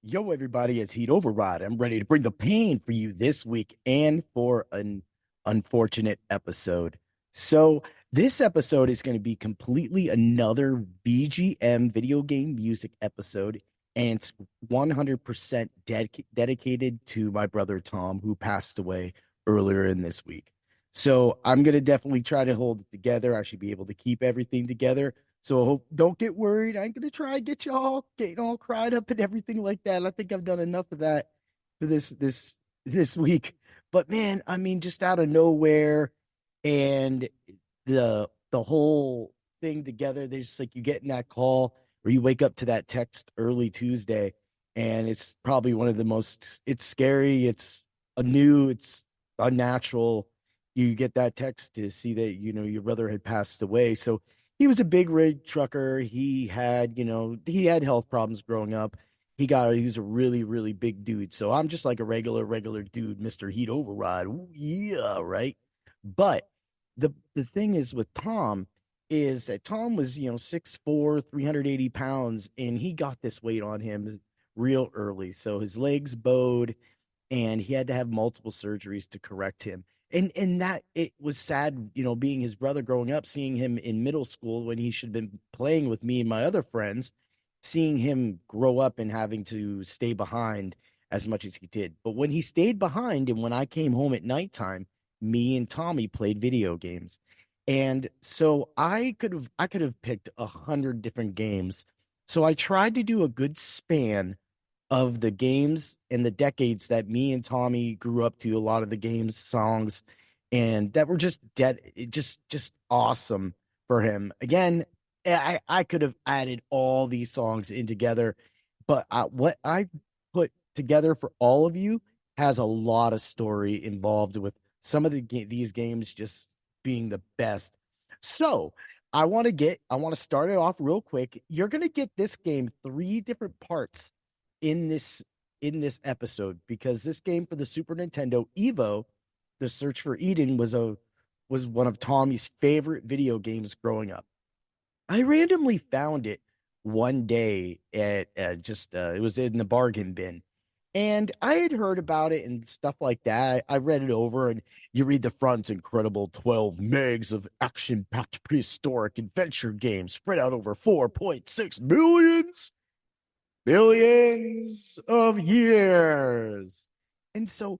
Yo, everybody, it's Heat Override. I'm ready to bring the pain for you this week and for an unfortunate episode. So, this episode is going to be completely another VGM video game music episode, and it's 100% dedicated to my brother Tom, who passed away earlier in this week. So, I'm going to definitely try to hold it together. I should be able to keep everything together. So don't get worried. I ain't gonna try and get y'all getting all cried up and everything like that. I think I've done enough of that for this week. But man, I mean, just out of nowhere, and the whole thing together. There's just like you get in that call or you wake up to that text early Tuesday, and it's probably one of the most. It's scary. It's unnatural. You get that text to see that your brother had passed away. So he was a big rig trucker. He had health problems growing up. He was a really, really big dude. So I'm just like a regular dude, Mr. Heat Override. Ooh, yeah, right. But the thing is with Tom is that Tom was, 6'4", 380 pounds, and he got this weight on him real early. So his legs bowed and he had to have multiple surgeries to correct him. And that it was sad, being his brother growing up, seeing him in middle school when he should have been playing with me and my other friends, seeing him grow up and having to stay behind as much as he did. But when he stayed behind and when I came home at nighttime, me and Tommy played video games. And so I could have picked 100 different games. So I tried to do a good span of the games and the decades that me and Tommy grew up to, a lot of the games, songs, and that were just just awesome for him. Again, I could have added all these songs in together, but what I put together for all of you has a lot of story involved with some of these games just being the best. So I want to start it off real quick. You're gonna get this game three different parts in this episode because this game for the Super Nintendo Evo, The Search for Eden, was one of Tommy's favorite video games growing up. I randomly found it one day at just it was in the bargain bin. And I had heard about it and stuff like that. I read it over, and you read the front, incredible 12 megs of action-packed prehistoric adventure games spread out over 4.6 billions of years. And so,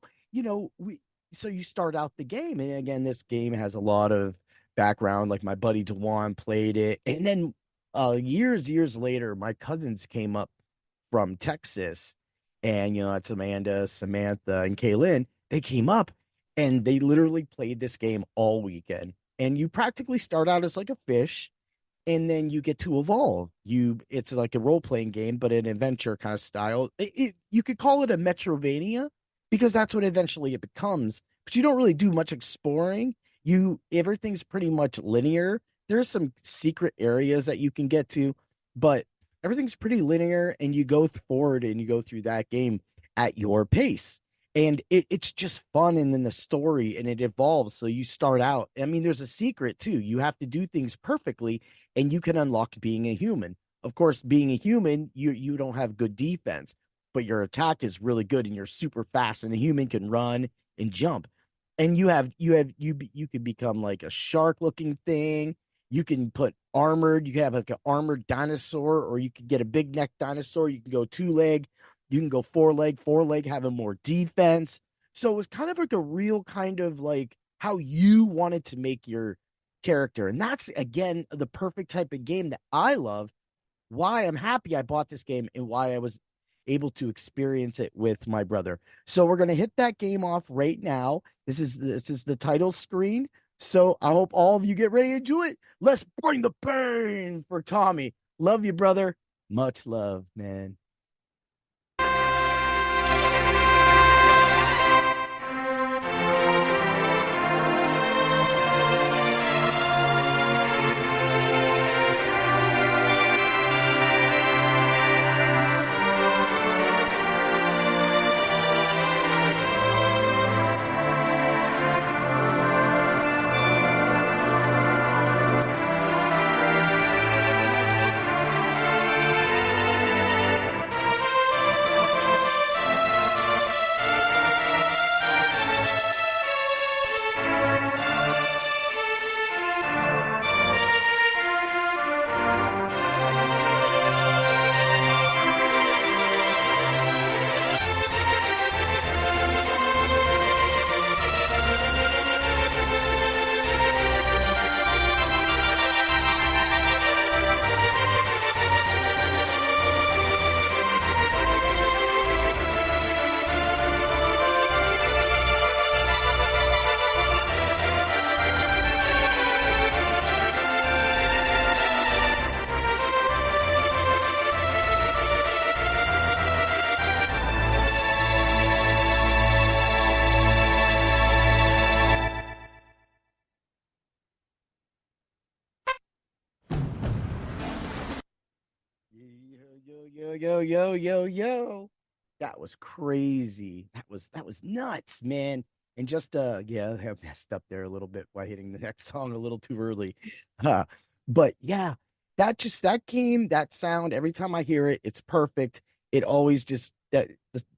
so you start out the game, and again, this game has a lot of background. Like my buddy Dewan played it, and then years later, my cousins came up from Texas, and it's Amanda, Samantha, and Kaylin. They came up, and they literally played this game all weekend. And you practically start out as like a fish, and then you get to evolve. It's like a role playing game, but an adventure kind of style. You could call it a Metrovania because that's what eventually it becomes. But you don't really do much exploring. Everything's pretty much linear. There are some secret areas that you can get to, but everything's pretty linear, and you go forward and you go through that game at your pace. And it's just fun, and then the story and it evolves. So you start out. I mean, there's a secret too. You have to do things perfectly, and you can unlock being a human. Of course, being a human, you don't have good defense, but your attack is really good, and you're super fast, and a human can run and jump. And you can become like a shark looking thing. You can put armored. You can have like an armored dinosaur, or you can get a big neck dinosaur. You can go two leg. You can go four leg, having more defense. So it was kind of like a real kind of like how you wanted to make your character. And that's, again, the perfect type of game that I love. Why I'm happy I bought this game and why I was able to experience it with my brother. So we're going to hit that game off right now. This is the title screen. So I hope all of you get ready to do it. Let's bring the pain for Tommy. Love you, brother. Much love, man. Yo, yo, yo, yo, yo. That was crazy. That was nuts, man. And just yeah, I messed up there a little bit by hitting the next song a little too early. Huh. But yeah, that game, that sound, every time I hear it, it's perfect. It always just that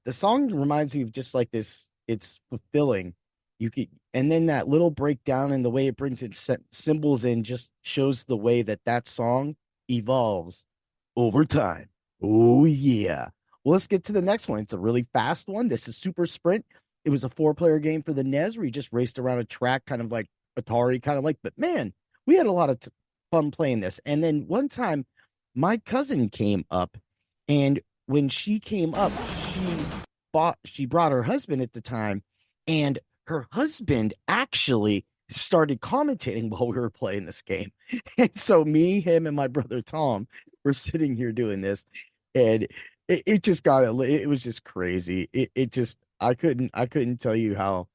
the song reminds me of just like this, it's fulfilling. You could, and then that little breakdown and the way it brings its symbols in just shows the way that that song evolves over time. Oh, yeah. Well, let's get to the next one. It's a really fast one. This is Super Sprint. It was a four-player game for the NES where you just raced around a track, kind of like Atari, kind of like, but man, we had a lot of fun playing this. And then one time, my cousin came up, and when she came up, she brought her husband at the time, and her husband actually started commentating while we were playing this game. And so me, him, and my brother Tom were sitting here doing this, and it just got it was just crazy. It just I couldn't tell you how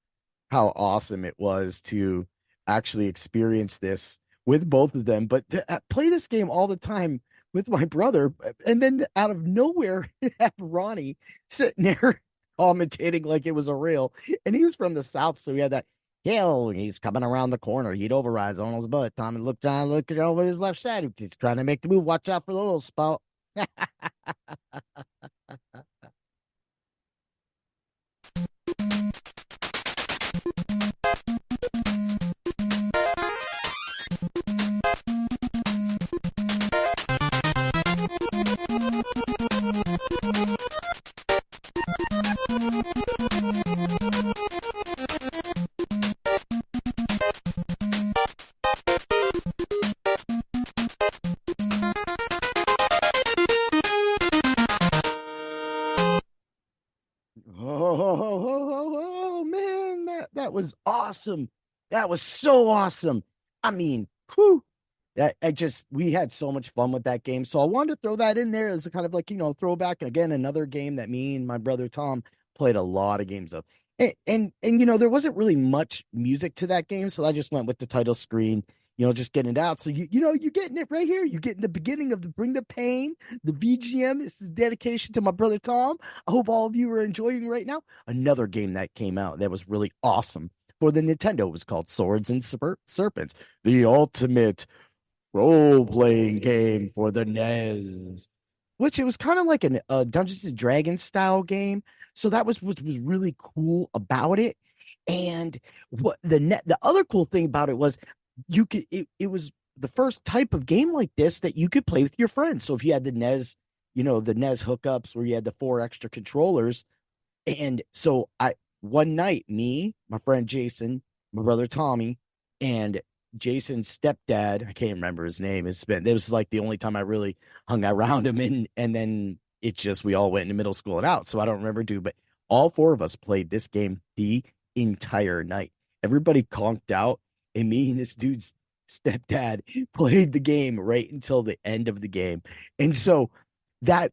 awesome it was to actually experience this with both of them, but to play this game all the time with my brother, and then out of nowhere have Ronnie sitting there commentating like it was a real, and he was from the South, so he had that. Hell, he's coming around the corner. He'd overrides on his butt. Tom and look over his left side. He's trying to make the move. Watch out for the little spot. Oh, man, that was awesome. That was so awesome. I mean, whew, that I just we had so much fun with that game. So I wanted to throw that in there as a kind of like, throwback. Again, another game that me and my brother Tom played a lot of games of. And there wasn't really much music to that game, so I just went with the title screen, just getting it out. So you're getting it right here. You're getting the beginning of the Bring the Pain, the VGM. This is dedication to my brother Tom. I hope all of you are enjoying right now. Another game that came out that was really awesome for the Nintendo was called Swords and Serpents, the ultimate role-playing game for the NES, which it was kind of like a Dungeons and Dragons style game. So that was what was really cool about it. And what the other cool thing about it was it was the first type of game like this that you could play with your friends. So if you had the NES, the NES hookups where you had the four extra controllers, and so I one night, me, my friend Jason, my brother Tommy, and Jason's stepdad, I can't remember his name. It was like the only time I really hung around him, and then it just we all went into middle school and out. So I don't remember but all four of us played this game the entire night. Everybody conked out, and me and this dude's stepdad played the game right until the end of the game. And so that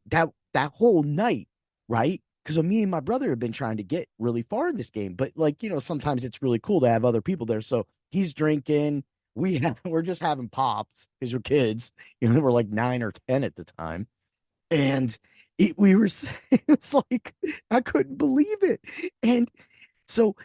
whole night, right? Because me and my brother have been trying to get really far in this game, but sometimes it's really cool to have other people there. So he's drinking, we're just having pops because we're kids, we're like 9 or 10 at the time, and we were it was like I couldn't believe it. And so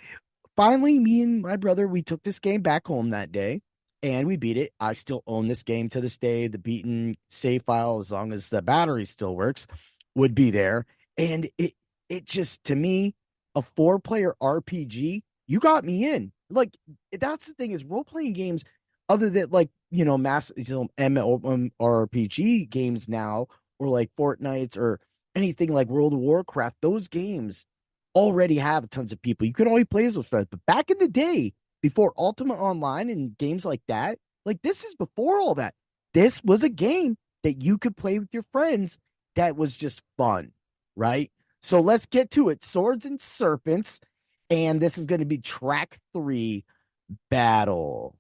finally, me and my brother, we took this game back home that day, and we beat it. I still own this game to this day. The beaten save file, as long as the battery still works, would be there. And it just, to me, a 4-player RPG, you got me in. Like, that's the thing, is role-playing games, other than like, mass, MMORPG games now, or like Fortnite or anything like World of Warcraft, those games already have tons of people. You could only play as with friends. But back in the day, before Ultimate Online and games like that, like this is before all that. This was a game that you could play with your friends that was just fun, right? So let's get to it. Swords and Serpents. And this is going to be track 3, Battle.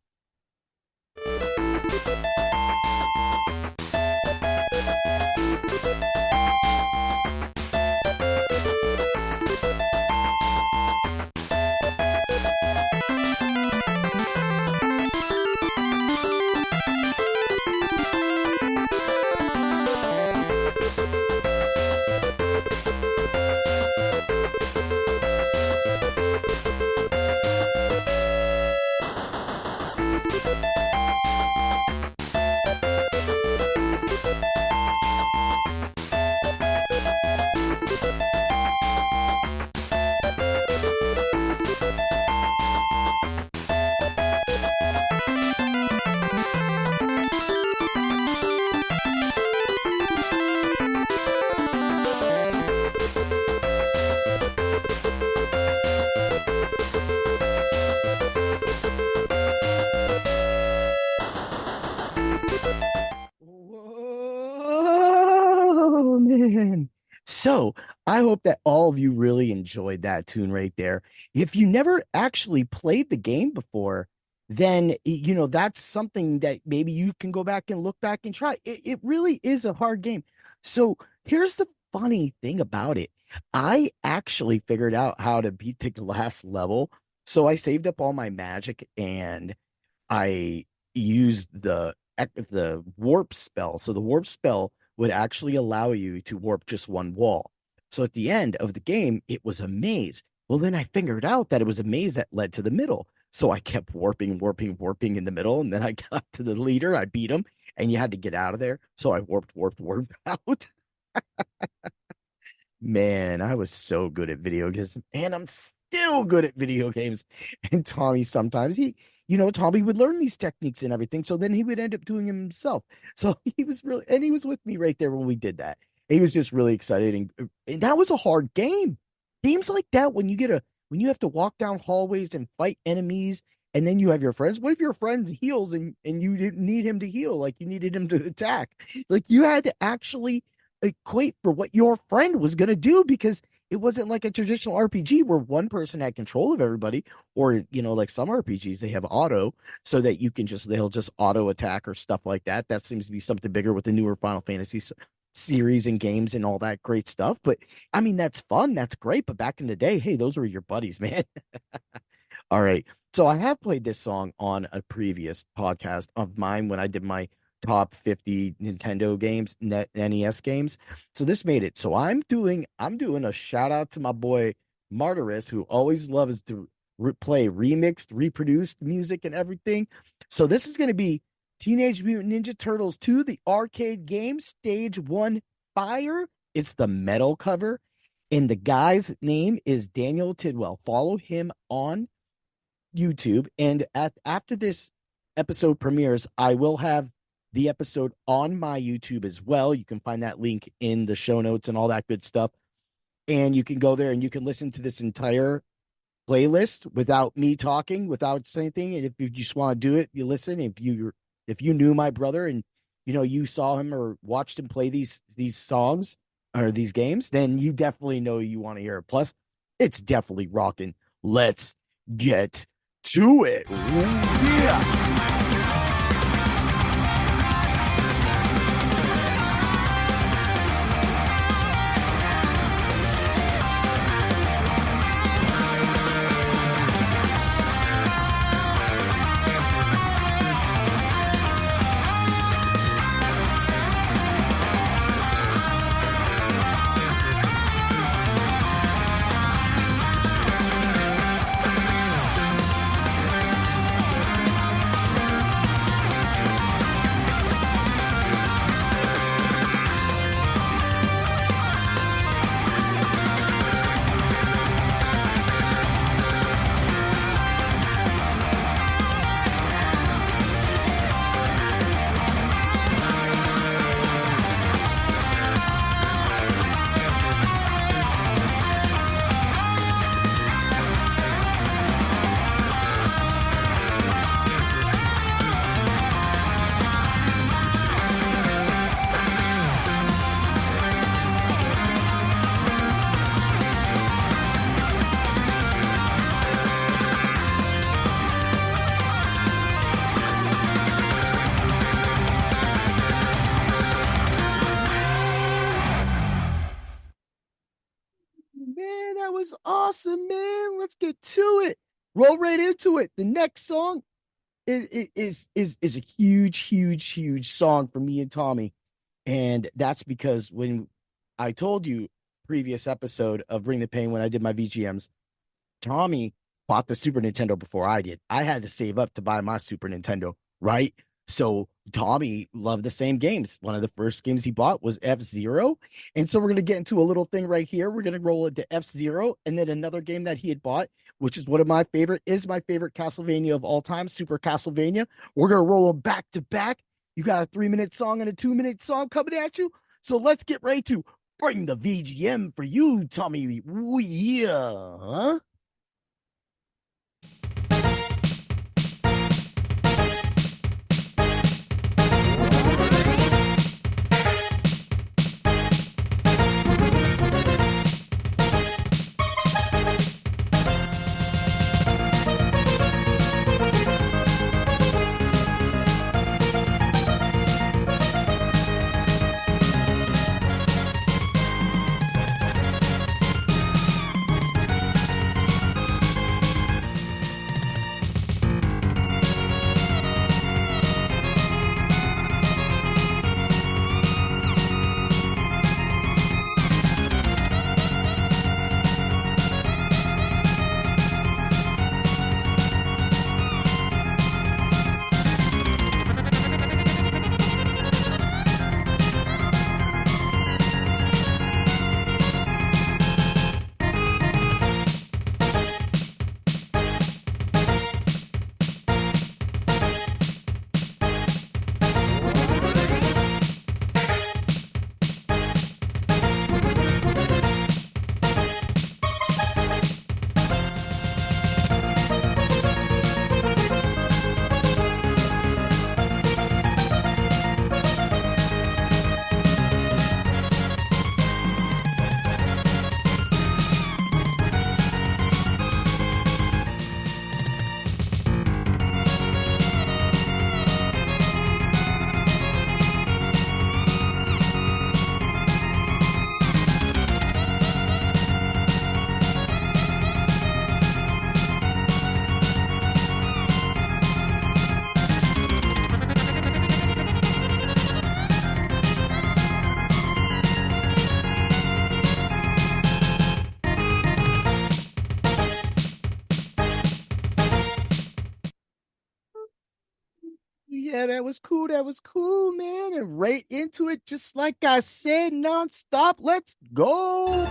So I hope that all of you really enjoyed that tune right there. If you never actually played the game before, then that's something that maybe you can go back and look back and try. It really is a hard game. So here's the funny thing about it. I actually figured out how to beat the last level. So I saved up all my magic and I used the warp spell. So the warp spell would actually allow you to warp just one wall. So at the end of the game, it was a maze. Well, then I figured out that it was a maze that led to the middle. So I kept warping, warping, warping in the middle, and then I got to the leader. I beat him, and you had to get out of there. So I warped, warped, warped out. Man, I was so good at video games, and I'm still good at video games. And Tommy sometimes Tommy would learn these techniques and everything, so then he would end up doing them himself. So he was really, and he was with me right there when we did that. He was just really excited, and that was a hard game. Games like that, when you have to walk down hallways and fight enemies, and then you have your friends. What if your friend heals and you didn't need him to heal, like you needed him to attack? Like you had to actually equate for what your friend was going to do because it wasn't like a traditional RPG where one person had control of everybody, or like some RPGs they have auto so that they'll just auto attack or stuff like that. That seems to be something bigger with the newer Final Fantasy series and games and all that great stuff. But I mean, that's fun, that's great. But back in the day, hey, those were your buddies, man. All right. So I have played this song on a previous podcast of mine when I did my top 50 Nintendo games, NES games. So this made it. So I'm doing a shout out to my boy Martyrus, who always loves to play remixed, reproduced music and everything. So this is going to be Teenage Mutant Ninja Turtles 2, the arcade game, Stage 1 Fire. It's the metal cover. And the guy's name is Daniel Tidwell. Follow him on YouTube. And after this episode premieres, I will have the episode on my YouTube as well. You can find that link in the show notes and all that good stuff. And you can go there and you can listen to this entire playlist without me talking, without saying anything. And if you just want to do it, you listen. If you knew my brother and you saw him or watched him play these songs or these games, then you definitely know you want to hear it. Plus, it's definitely rocking. Let's get to it. Ooh, yeah. Man, that was awesome, man. Let's get to it. Roll right into it. The next song is a huge, huge, huge song for me and Tommy. And that's because when I told you previous episode of Bring the Pain when I did my VGMs, Tommy bought the Super Nintendo before I did. I had to save up to buy my Super Nintendo, right? So Tommy loved the same games. One of the first games he bought was F-Zero. And so we're going to get into a little thing right here. We're going to roll into F-Zero and then another game that he had bought, which is one of my favorite Castlevania of all time, Super Castlevania. We're going to roll them back to back. You got a 3-minute song and a 2-minute song coming at you. So let's get ready to bring the VGM for you, Tommy. Ooh, yeah. Huh? Yeah, that was cool. That was cool, man. And right into it, just like I said, nonstop. Let's go.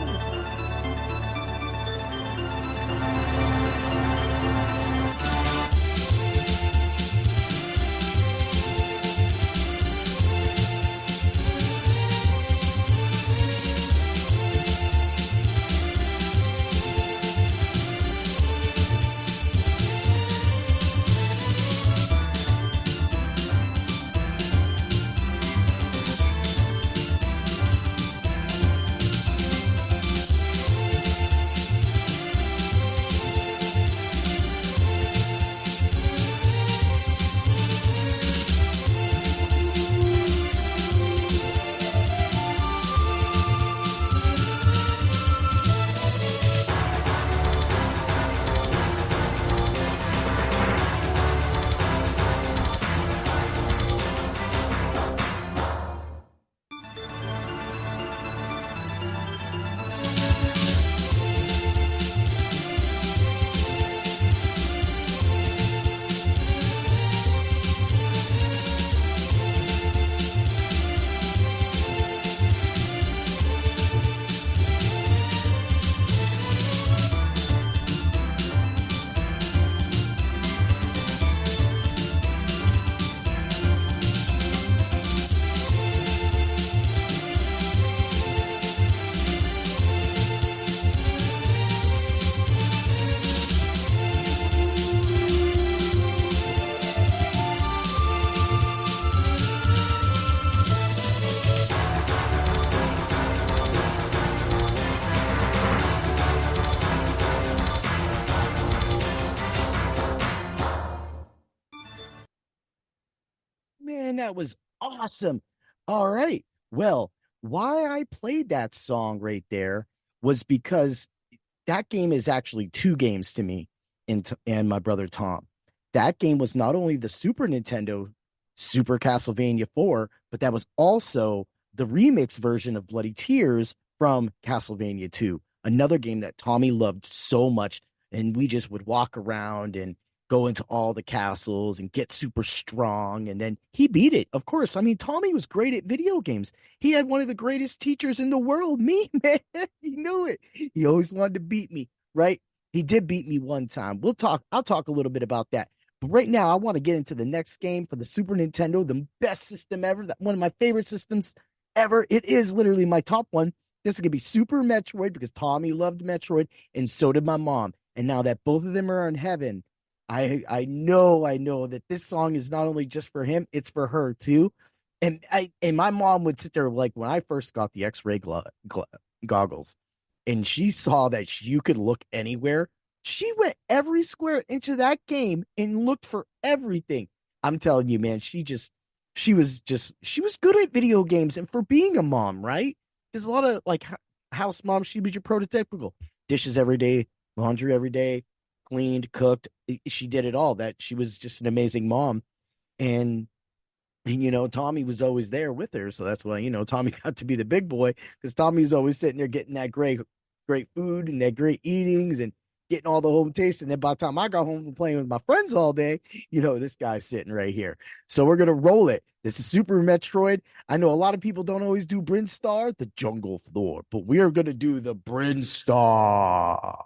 Man, that was awesome. All right. Well, why I played that song right there was because that game is actually two games to me and my brother Tom. That game was not only the Super Nintendo Super Castlevania 4, but that was also the remix version of Bloody Tears from Castlevania 2, another game that Tommy loved so much. And we just would walk around and go into all the castles and get super strong. And then he beat it, of course. I mean, Tommy was great at video games. He had one of the greatest teachers in the world, me, man. He knew it. He always wanted to beat me, right? He did beat me one time. I'll talk a little bit about that. But right now, I want to get into the next game for the Super Nintendo, the best system ever, one of my favorite systems ever. It is literally my top one. This is going to be Super Metroid because Tommy loved Metroid, and so did my mom. And now that both of them are in heaven, I know that this song is not only just for him, it's for her too. And my mom would sit there like when I first got the X-ray goggles, and she saw that you could look anywhere. She went every square inch of that game and looked for everything. I'm telling you, man, she was good at video games and for being a mom, right? There's a lot of like house moms. She was your prototypical dishes every day, laundry every day, cleaned, cooked. She did it all. That she was just an amazing mom. And Tommy was always there with her. So that's why, Tommy got to be the big boy because Tommy's always sitting there getting that great food and that great eatings and getting all the home taste. And then by the time I got home from playing with my friends all day, this guy's sitting right here. So we're going to roll it. This is Super Metroid. I know a lot of people don't always do Brinstar, the jungle floor, but we are going to do the Brinstar.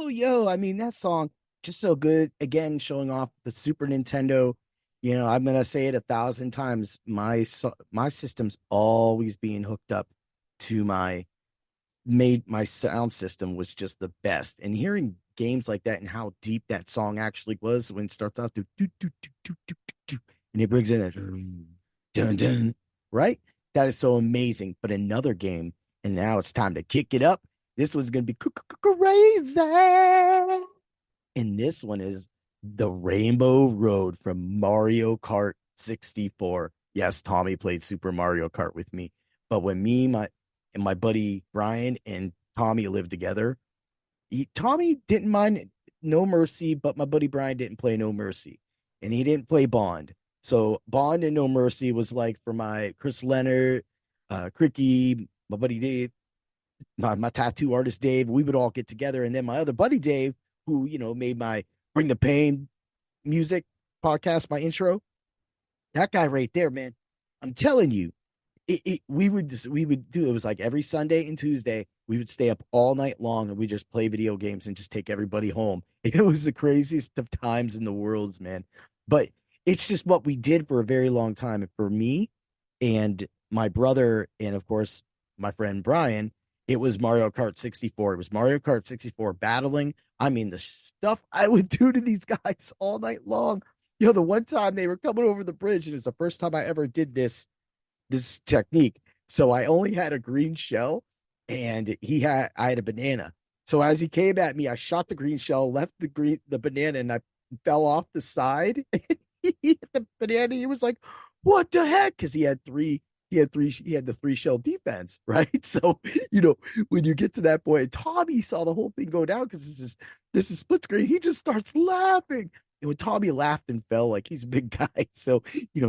yo. I mean, that song just so good. Again, showing off the Super Nintendo. I'm gonna say it 1,000 times. My system's always being hooked up to my sound system was just the best. And hearing games like that and how deep that song actually was when it starts out to do, do, do, do, do, do, do, and it brings in that dun, dun, right? That is so amazing. But another game, and now it's time to kick it up. This one's gonna be crazy. And this one is the Rainbow Road from Mario Kart 64. Yes, Tommy played Super Mario Kart with me. But when my buddy Brian and Tommy lived together, Tommy didn't mind No Mercy, but my buddy Brian didn't play No Mercy. And he didn't play Bond. So Bond and No Mercy was like for my Chris Leonard, Cricky, my buddy Dave, my tattoo artist Dave. We would all get together. And then my other buddy Dave, who, made my Bring the Pain music podcast, my intro. That guy right there, man. I'm telling you, we would do it was like every Sunday and Tuesday we would stay up all night long and we just play video games and just take everybody home. It was the craziest of times in the world, man. But it's just what we did for a very long time. And for me and my brother and of course my friend Brian, it was Mario Kart 64. It was Mario Kart 64 battling. I mean, the stuff I would do to these guys all night long. The one time they were coming over the bridge, and it was the first time I ever did this technique. So I only had a green shell and I had a banana. So as he came at me, I shot the green shell, left the banana, and I fell off the side. He hit the banana. He was like, "What the heck?" Because he had the three shell defense, right? So, when you get to that point, Tommy saw the whole thing go down because this is split screen. He just starts laughing. And when Tommy laughed and fell, like he's a big guy, so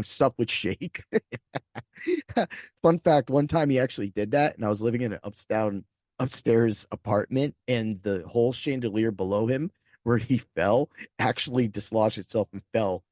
stuff would shake. Fun fact: one time he actually did that, and I was living in an upstairs apartment, and the whole chandelier below him, where he fell, actually dislodged itself and fell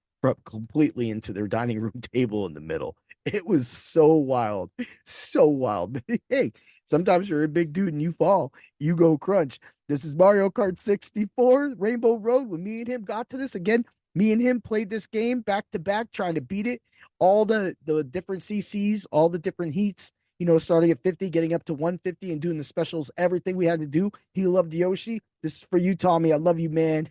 completely into their dining room table in the middle. It was so wild, so wild. But hey, sometimes you're a big dude and you fall, you go crunch. This is Mario Kart 64 Rainbow Road. When me and him got to this again, me and him played this game back to back, trying to beat it. All the different CCs, all the different heats, starting at 50, getting up to 150 and doing the specials, everything we had to do. He loved Yoshi. This is for you, Tommy. I love you, man.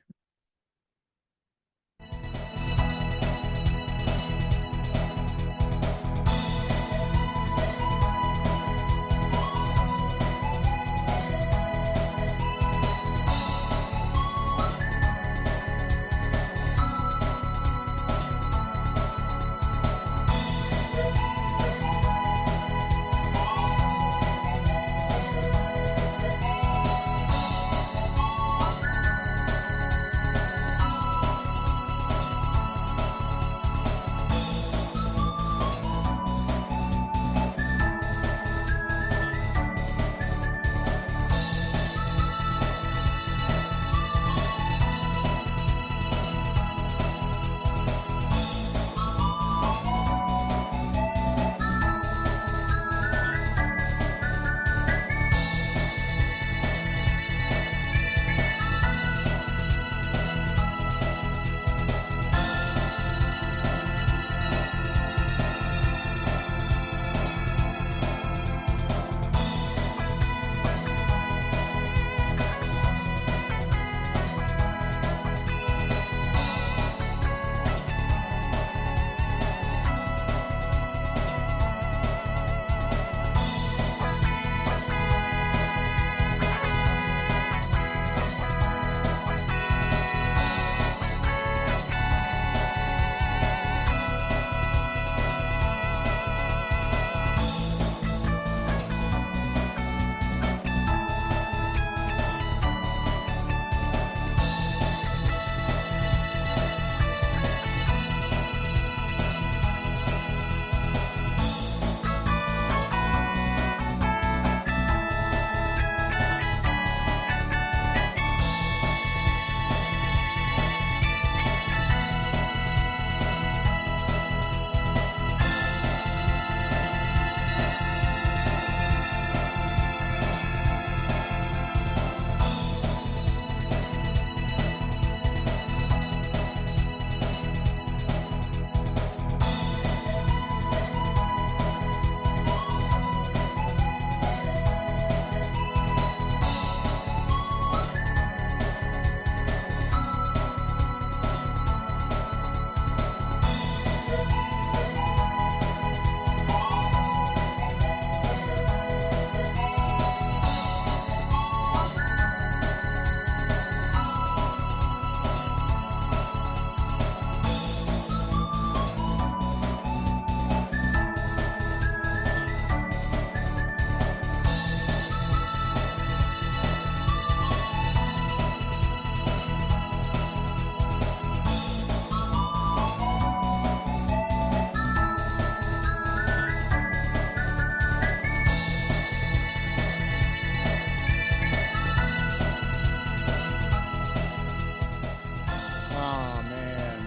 Oh man.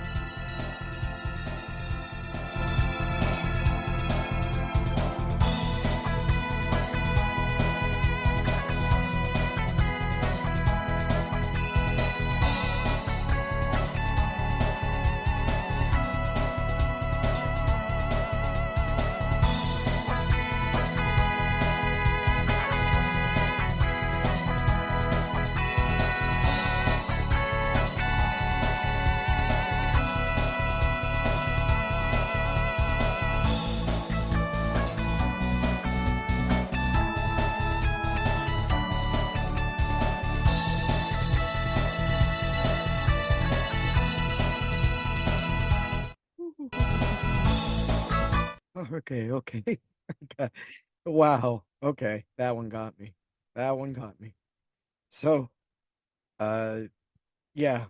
Okay, okay. Okay. Wow. Okay. That one got me. That one got me. So, uh, yeah,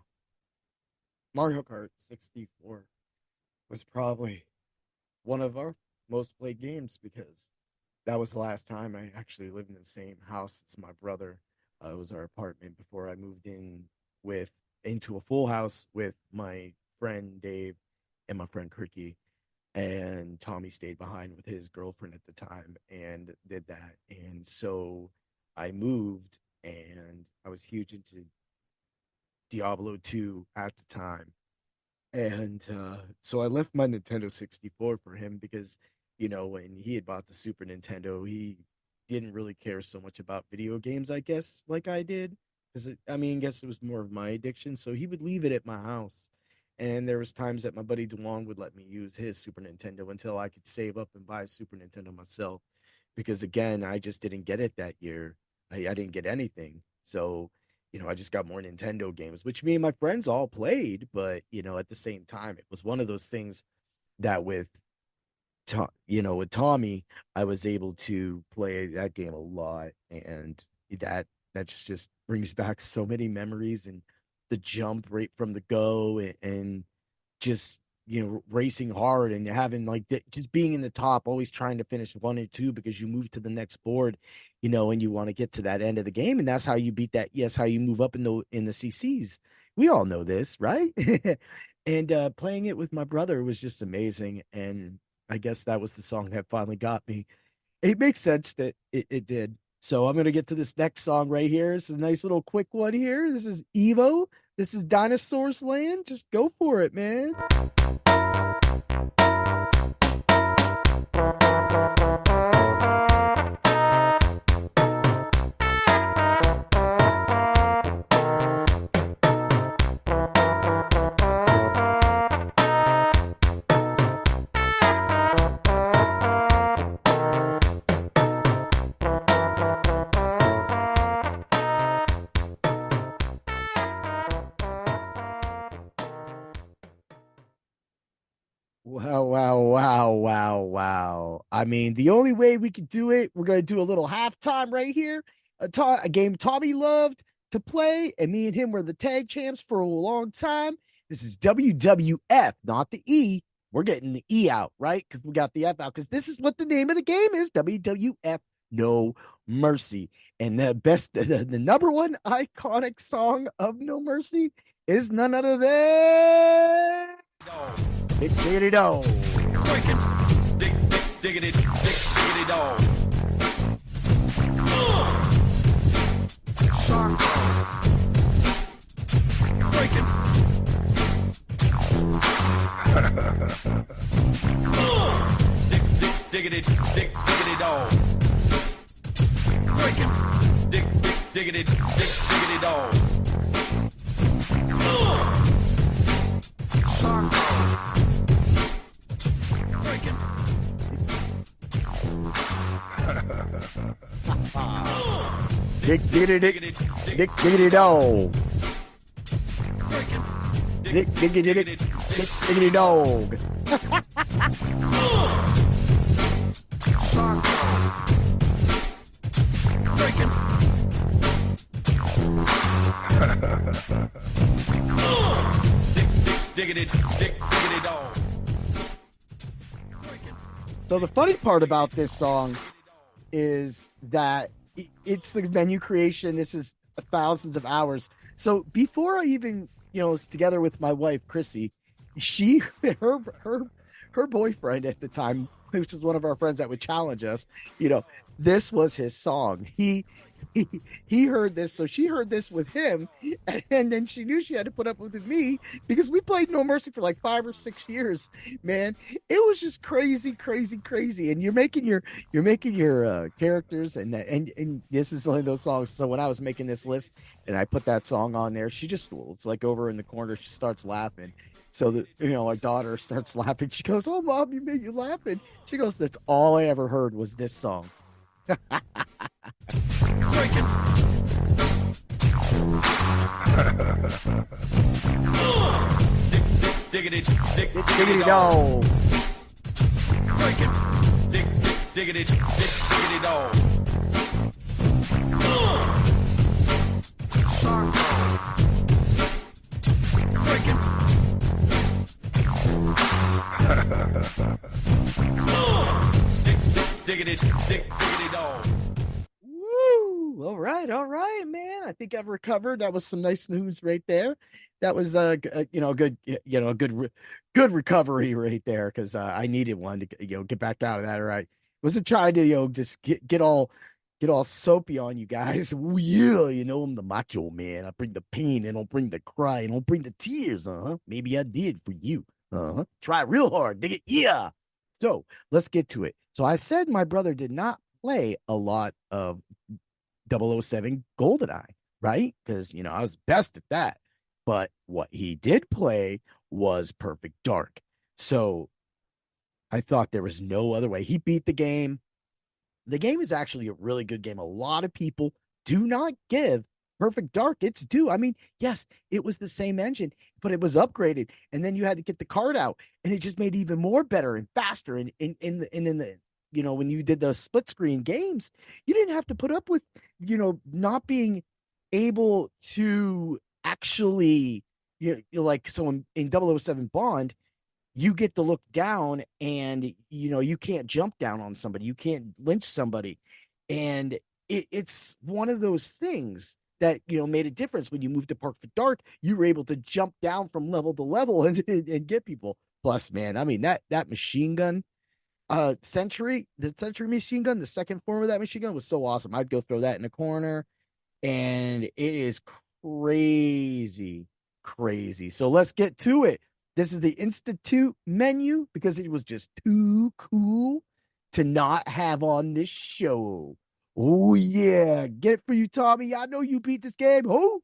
Mario Kart 64 was probably one of our most played games because that was the last time I actually lived in the same house as my brother. It was our apartment before I moved in with into a full house with my friend Dave and my friend Cricky. And Tommy stayed behind with his girlfriend at the time and did that. And so I moved and I was huge into Diablo 2 at the time. And so I left my Nintendo 64 for him because, when he had bought the Super Nintendo, he didn't really care so much about video games, I guess, like I did. Because, I mean, I guess it was more of my addiction. So he would leave it at my house. And there was times that my buddy DeLong would let me use his Super Nintendo until I could save up and buy a Super Nintendo myself. Because, again, I just didn't get it that year. I didn't get anything. So I just got more Nintendo games, which me and my friends all played, but at the same time, it was one of those things that with Tommy, I was able to play that game a lot, and that just brings back so many memories and the jump right from the go and just racing hard and having like just being in the top, always trying to finish one or two because you move to the next board, and you want to get to that end of the game, and that's how you beat that. Yes, how you move up in the CCs. We all know this, right? And playing it with my brother was just amazing, and I guess that was the song that finally got me. It makes sense that it did. So I'm gonna get to this next song right here. This is a nice little quick one here. This is Evo. This is Dinosaur's Land. Just go for it, man. Wow, wow, wow, wow, wow. I mean, the only way we could do it, we're going to do a little halftime right here. A game Tommy loved to play, and me and him were the tag champs for a long time. This is WWF, not the E. We're getting the E out, right? Because we got the F out, because this is what the name of the game is, WWF No Mercy. And the number one iconic song of No Mercy is none other than Diggity Dog. Diggity Dog. Breaking. Diggity Dog. Breaking. Diggity Dog. Diggity dog. Diggity dog. Diggity dog. So the funny part about this song is that it's the menu creation. This is thousands of hours. So before I even was together with my wife Chrissy. She her her her boyfriend at the time, which was one of our friends that would challenge us, this was his song. He he heard this, so she heard this with him, and then she knew she had to put up with me because we played No Mercy for like 5 or 6 years. Man, it was just crazy, crazy, crazy. And you're making your characters, and this is one of those songs. So when I was making this list and I put that song on there, she just it's like over in the corner, she starts laughing. So that our daughter starts laughing. She goes, "Oh, mom, you made you laughing." She goes, "That's all I ever heard was this song." Breaking. Diggity, Diggity Dog. breaking. Diggity, diggity dog. Breaking. Diggity dog. Woo! All right, man. I think I've recovered. That was some nice news right there. That was good recovery right there because I needed one to get back out of that. All right, wasn't trying to just get all soapy on you guys. Yeah, I'm the macho man. I bring the pain and I'll bring the cry and I'll bring the tears. Maybe I did for you. Try real hard. Dig it. Yeah. So let's get to it. So I said my brother did not play a lot of 007 GoldenEye, right? Because I was best at that. But what he did play was Perfect Dark. So I thought there was no other way. He beat the game. The game is actually a really good game. A lot of people do not give Perfect Dark its due. I mean, yes, it was the same engine, but it was upgraded, and then you had to get the card out, and it just made it even more better and faster. And in the when you did the split screen games, you didn't have to put up with not being able to actually like so in 007 Bond, you get to look down and you can't jump down on somebody, you can't lynch somebody, and it's one of those things that made a difference. When you moved to Perfect Dark, you were able to jump down from level to level and get people. Plus, man, I mean that machine gun, the Sentry machine gun, the second form of that machine gun was so awesome. I'd go throw that in a corner, and it is crazy, crazy. So let's get to it. This is the Institute menu because it was just too cool to not have on this show. Oh, yeah. Get it for you, Tommy. I know you beat this game. Who?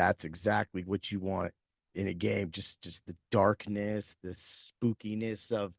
that's exactly what you want in a game. Just the darkness, the spookiness of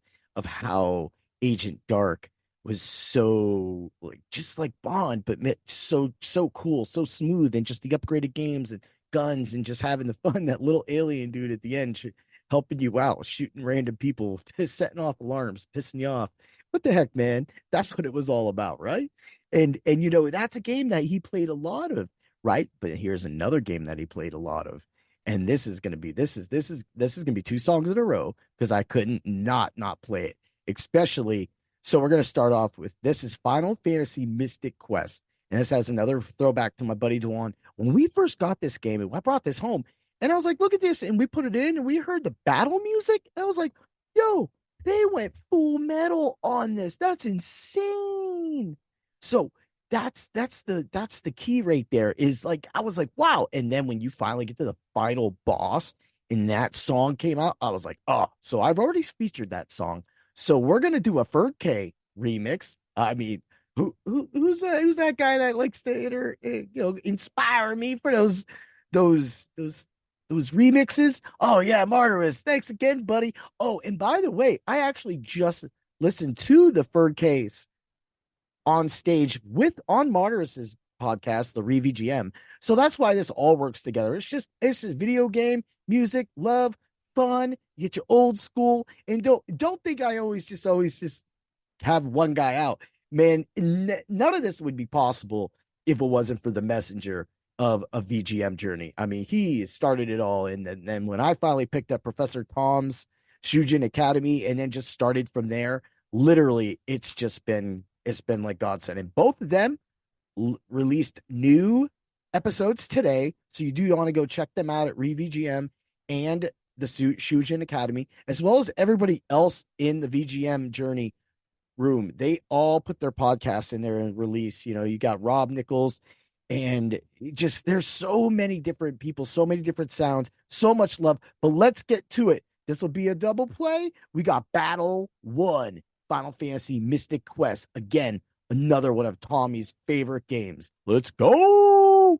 how Agent Dark was so like just like Bond, but so cool, so smooth, and just the upgraded games and guns and just having the fun. That little alien dude at the end helping you out, shooting random people, setting off alarms, pissing you off. What the heck, man? That's what it was all about, right? And you know, that's a game that he played a lot of, right? But here's another game that he played a lot of. And this is gonna be two songs in a row because I couldn't not play it. Especially, so we're gonna start off with this is Final Fantasy Mystic Quest. And this has another throwback to my buddy Dwan. When we first got this game, I brought this home and I was like, look at this. And we put it in and we heard the battle music. And I was like, yo, they went full metal on this. That's insane. So that's the key right there. Is like I was like, wow. And then when you finally get to the final boss and that song came out, I was like, oh, so I've already featured that song. So we're gonna do a Ferdk remix. I mean, who's that guy that likes to inspire me for those remixes? Oh yeah, Martyrus. Thanks again, buddy. Oh, and by the way, I actually just listened to the Ferdk's on stage on Martyrus's podcast, the VGM. So that's why this all works together. It's just video game, music, love, fun. You get your old school, and don't think I always just have one guy out. Man, none of this would be possible if it wasn't for the messenger of a VGM journey. I mean, he started it all, and then when I finally picked up Professor Tom's Shujin Academy, and then just started from there, literally, it's been like God said. And both of them released new episodes today, so you do want to go check them out at VGM and the Shujin Academy, as well as everybody else in the VGM journey room. They all put their podcasts in there and release. You know, you got Rob Nichols, and just there's so many different people, so many different sounds, so much love. But let's get to it. This will be a double play. We got Battle 1, Final Fantasy Mystic Quest. Again, another one of Tommy's favorite games. Let's go.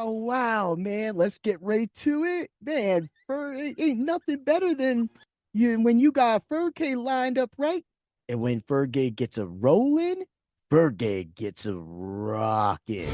Wow, man. Let's get right to it. Man, it ain't nothing better than you when you got Ferdk lined up right. And when Ferdk gets a rolling, Ferdk gets a rocking.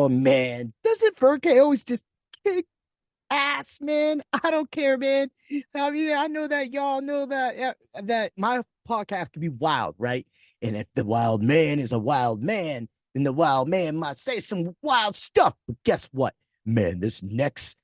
Oh man, doesn't Ferdk always just kick ass, man? I don't care, man. I mean, I know that y'all know that that my podcast can be wild, right? And if the wild man is a wild man, then the wild man might say some wild stuff. But guess what, man? This next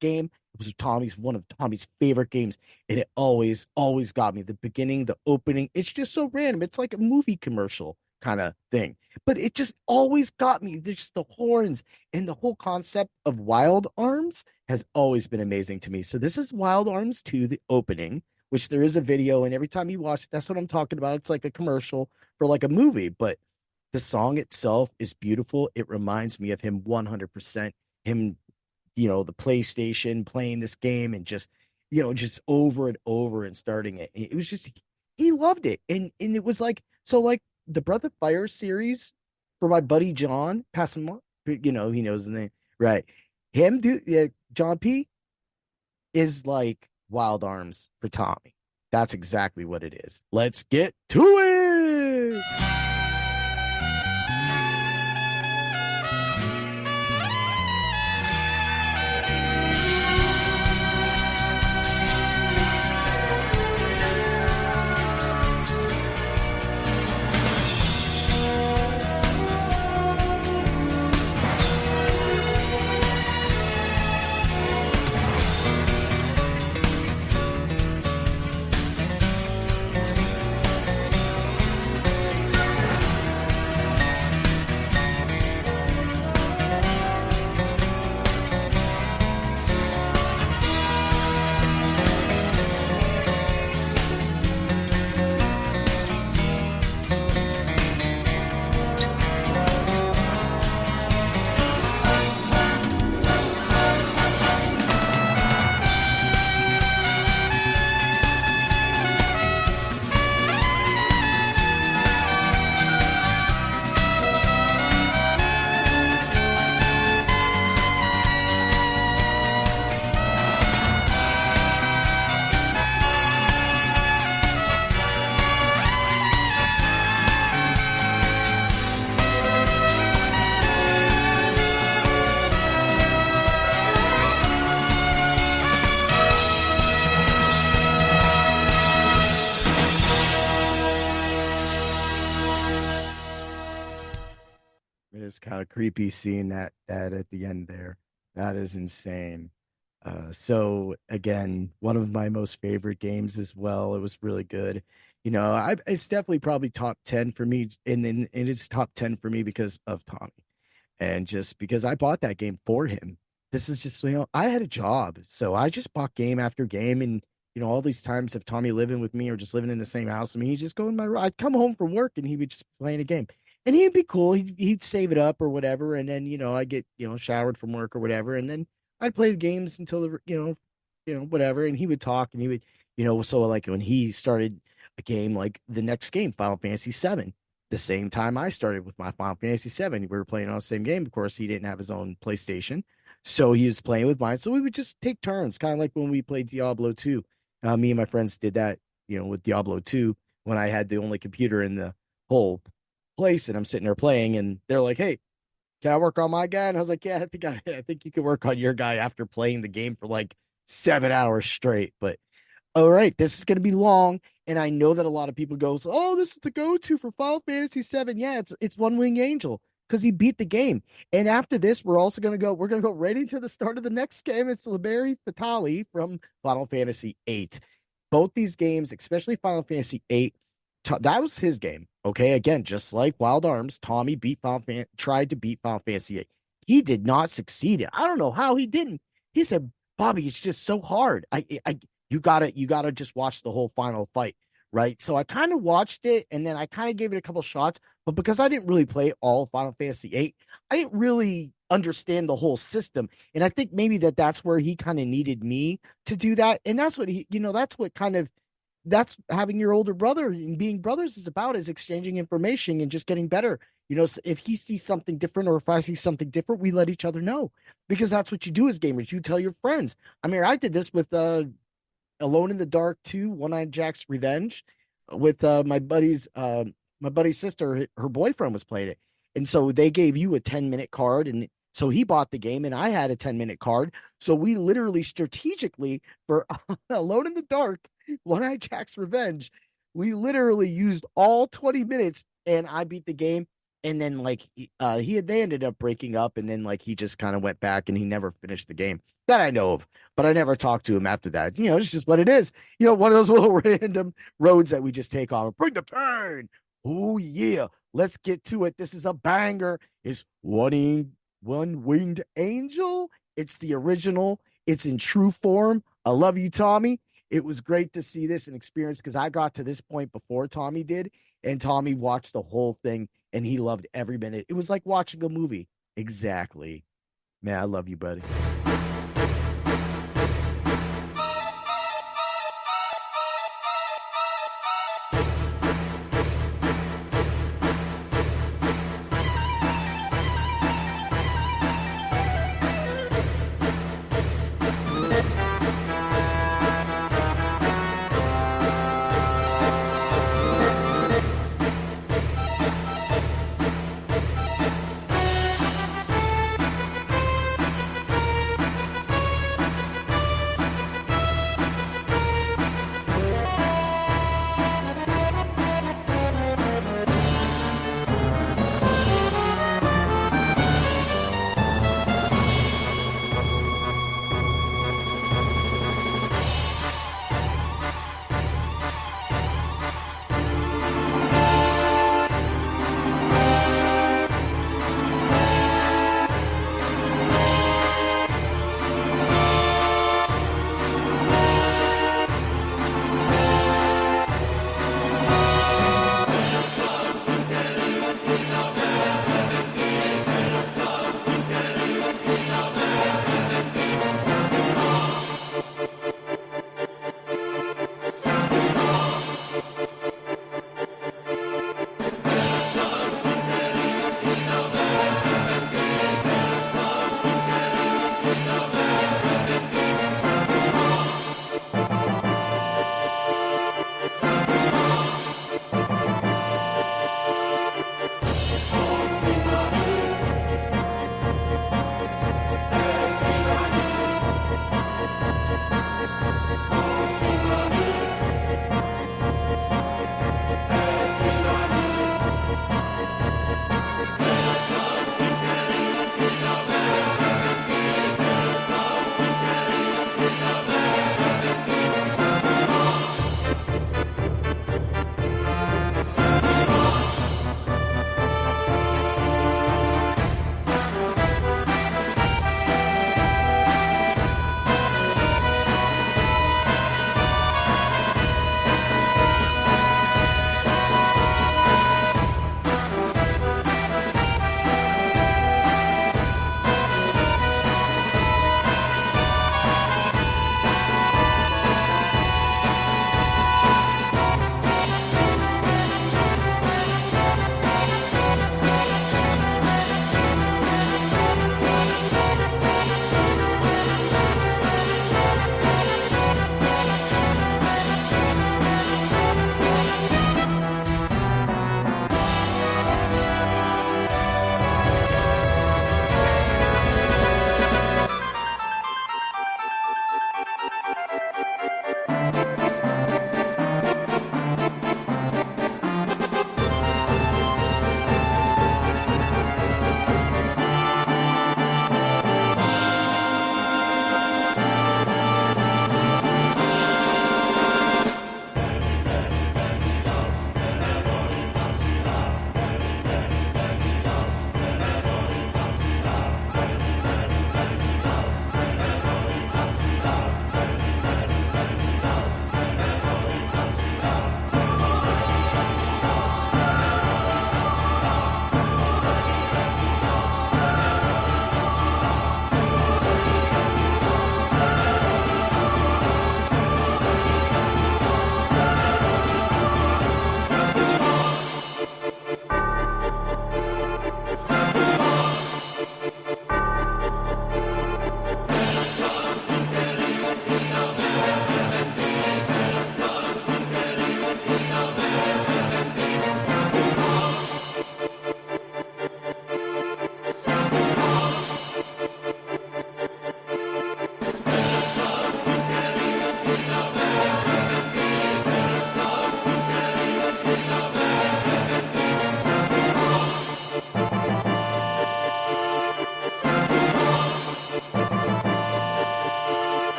game was Tommy's one of Tommy's favorite games, and it always got me. The beginning, the opening, it's just so random. It's like a movie commercial kind of thing, but it just always got me. There's just the horns and the whole concept of Wild Arms has always been amazing to me. So this is Wild Arms 2, the opening, which there is a video, and every time you watch it, that's what I'm talking about. It's like a commercial for like a movie, but the song itself is beautiful. It reminds me of him 100%. Him, the PlayStation playing this game and just over and over and starting it. It was just he loved it. And it was like so like the Breath of Fire series for my buddy John, pass him on, he knows the name. Right. Him do yeah, John P is like Wild Arms for Tommy. That's exactly what it is. Let's get to it. It is kind of creepy seeing that at the end there. That is insane. So again, one of my most favorite games as well. It was really good. It's definitely probably top 10 for me, and then it is top 10 for me because of Tommy. And just because I bought that game for him. This is just, I had a job, so I just bought game after game, and all these times of Tommy living with me or just living in the same house with me, he'd just go in my. I'd come home from work and he would just be playing a game, and he'd be cool. He'd save it up or whatever, and then I get showered from work or whatever, and then I'd play the games until the whatever, and he would talk and he would so like when he started a game like the next game, Final Fantasy VII the same time I started with my Final Fantasy VII. We were playing on the same game. Of course, he didn't have his own PlayStation, so he was playing with mine. So we would just take turns, kind of like when we played Diablo 2. Me and my friends did that, with Diablo 2 when I had the only computer in the whole place, and I'm sitting there playing, and they're like, "Hey, can I work on my guy?" And I was like, "Yeah, I think you can work on your guy after playing the game for like 7 hours straight." But all right, this is going to be long, and I know that a lot of people go, "Oh, this is the go-to for Final Fantasy VII." Yeah, it's One Wing Angel because he beat the game. And after this, we're going to go right into the start of the next game. It's Liberi Fatali from Final Fantasy VIII. Both these games, especially Final Fantasy VIII, that was his game. Okay, again, just like Wild Arms, Tommy tried to beat Final Fantasy VIII. He did not succeed. I don't know how he didn't. He said, "Bobby, it's just so hard. You gotta just watch the whole final fight, right?" So I kind of watched it, and then I kind of gave it a couple shots, but because I didn't really play all Final Fantasy VIII, I didn't really understand the whole system, and I think maybe that's where he kind of needed me to do that, and that's what that's having your older brother and being brothers is about, is exchanging information and just getting better. If he sees something different or if I see something different, we let each other know, because that's what you do as gamers. You tell your friends. I mean, I did this with Alone in the Dark 2, One-Eyed Jack's Revenge, with my buddy's sister. Her boyfriend was playing it, And so they gave you a 10-minute card. And so he bought the game and I had a 10-minute card. So we literally strategically for Alone in the Dark, One Eye Jack's Revenge, we literally used all 20 minutes and I beat the game. And then like they ended up breaking up and then like he just kind of went back and he never finished the game that I know of, but I never talked to him after that. It's just what it is. One of those little random roads that we just take on. Bring the pain. Oh yeah. Let's get to it. This is a banger. It's One Winged Angel. It's the original. It's in true form. I love you, Tommy. It was great to see this and experience because I got to this point before Tommy did, and Tommy watched the whole thing and he loved every minute. It was like watching a movie. Exactly. Man, I love you, buddy.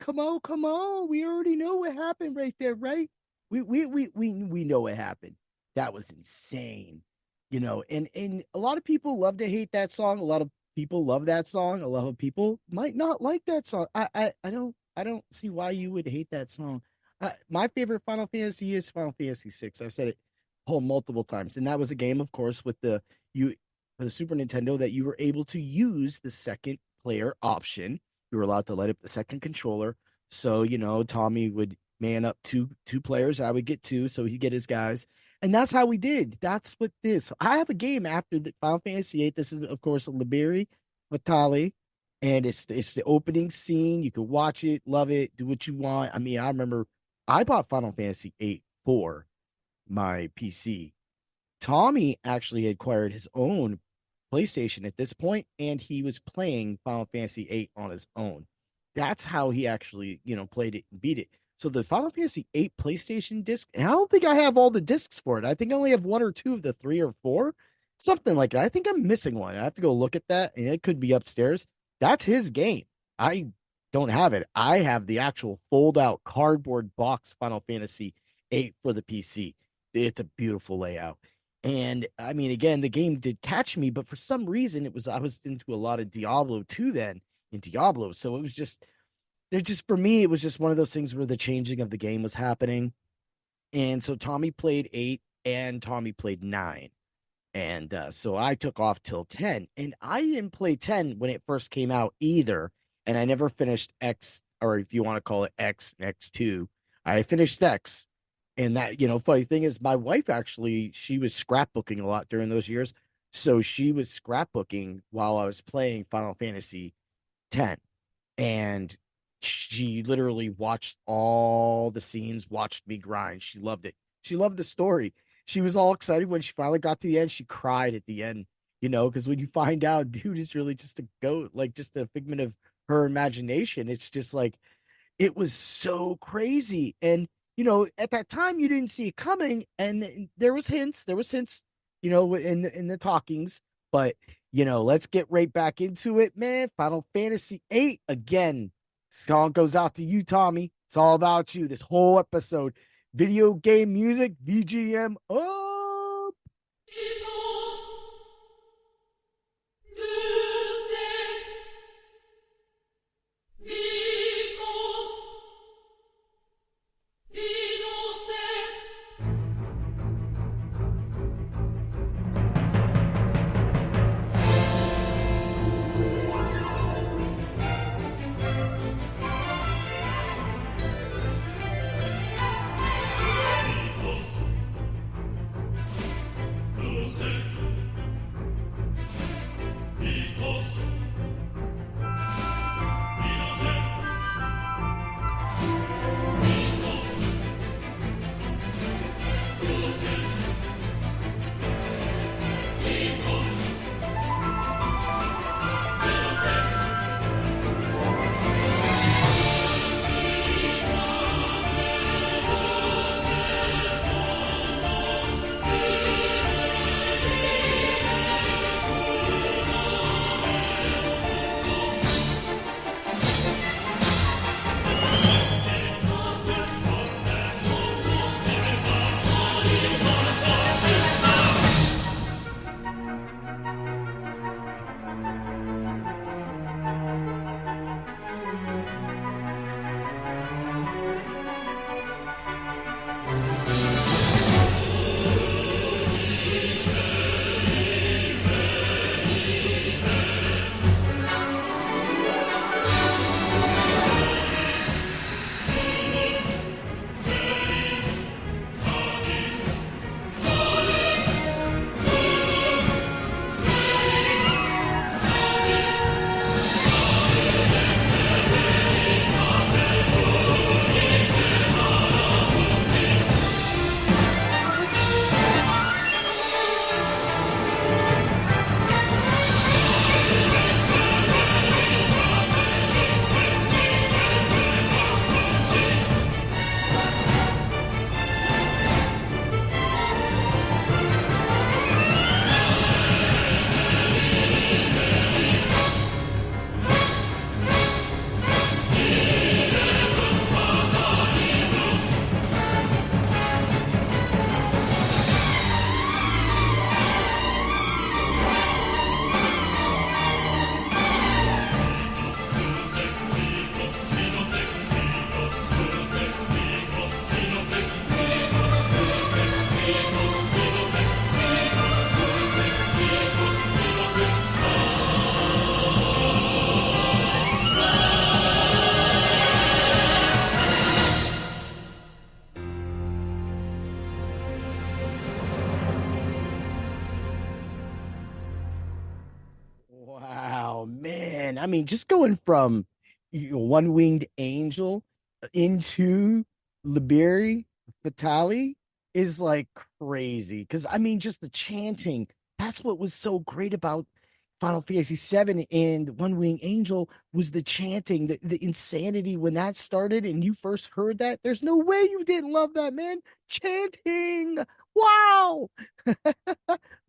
come on, come on. We already know what happened right there, right? We know what happened. That was insane. And a lot of people love to hate that song. A lot of people love that song. A lot of people might not like that song. I don't see why you would hate that song. My favorite Final Fantasy is Final Fantasy VI. I've said it whole multiple times, and that was a game, of course, with the you for the Super Nintendo that you were able to use the second player option. You were allowed to light up the second controller. So, Tommy would man up two players. I would get two, so he'd get his guys. And that's how we did. That's what this. I have a game after the Final Fantasy VIII. This is, of course, Liberi, Fatali, and it's the opening scene. You can watch it, love it, do what you want. I mean, I remember I bought Final Fantasy VIII for my PC. Tommy actually acquired his own PlayStation at this point, and he was playing Final Fantasy VIII on his own. That's how he actually, played it and beat it. So the Final Fantasy VIII PlayStation disc, and I don't think I have all the discs for it. I think I only have one or two of the three or four, something like that. I think I'm missing one. I have to go look at that, and it could be upstairs. That's his game. I don't have it. I have the actual fold-out cardboard box Final Fantasy VIII for the PC. It's a beautiful layout. And I mean, again, the game did catch me, but for some reason I was into a lot of Diablo 2 then in Diablo. So it was just for me, it was just one of those things where the changing of the game was happening. And so Tommy played 8 and Tommy played 9. And so I took off till 10. And I didn't play 10 when it first came out either. And I never finished X, or if you want to call it X, X2. I finished X. And that, funny thing is, my wife actually, she was scrapbooking a lot during those years. So she was scrapbooking while I was playing Final Fantasy X. And she literally watched all the scenes, watched me grind. She loved it. She loved the story. She was all excited when she finally got to the end. She cried at the end, because when you find out, dude is really just a goat, like just a figment of her imagination. It's just like, it was so crazy. And at that time you didn't see it coming, and there was hints, in the talkings, but let's get right back into it, man. Final Fantasy VIII again. Song goes out to you, Tommy. It's all about you. This whole episode, video game music, VGM up. man, I mean, just going from One Winged Angel into Liberi Fatali is like crazy. Because I mean, just the chanting. That's what was so great about Final Fantasy VII and One Winged Angel was the chanting, the insanity when that started and you first heard that. There's no way you didn't love that, man. Chanting. Wow.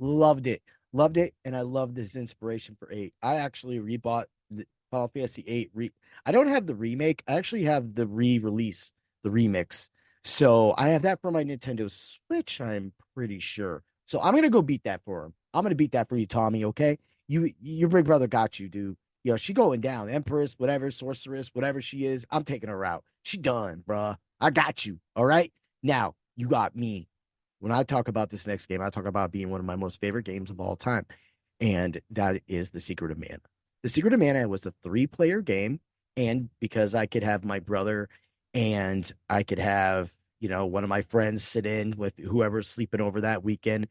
Loved it. Loved it. And I love this inspiration for 8. I actually rebought the Final Fantasy 8. I don't have the remake. I actually have the re-release, the remix. So I have that for my Nintendo Switch, I'm pretty sure. So I'm gonna go beat that for him. I'm gonna beat that for you, Tommy. Okay, your big brother got you, dude. You know she going down, Empress, whatever, sorceress, whatever she is. I'm taking her out. She done, bruh. I got you. All right. Now you got me. When I talk about this next game, I talk about being one of my most favorite games of all time, and that is The Secret of Mana. The Secret of Mana was a 3-player game, and because I could have my brother and I could have, one of my friends sit in with whoever's sleeping over that weekend,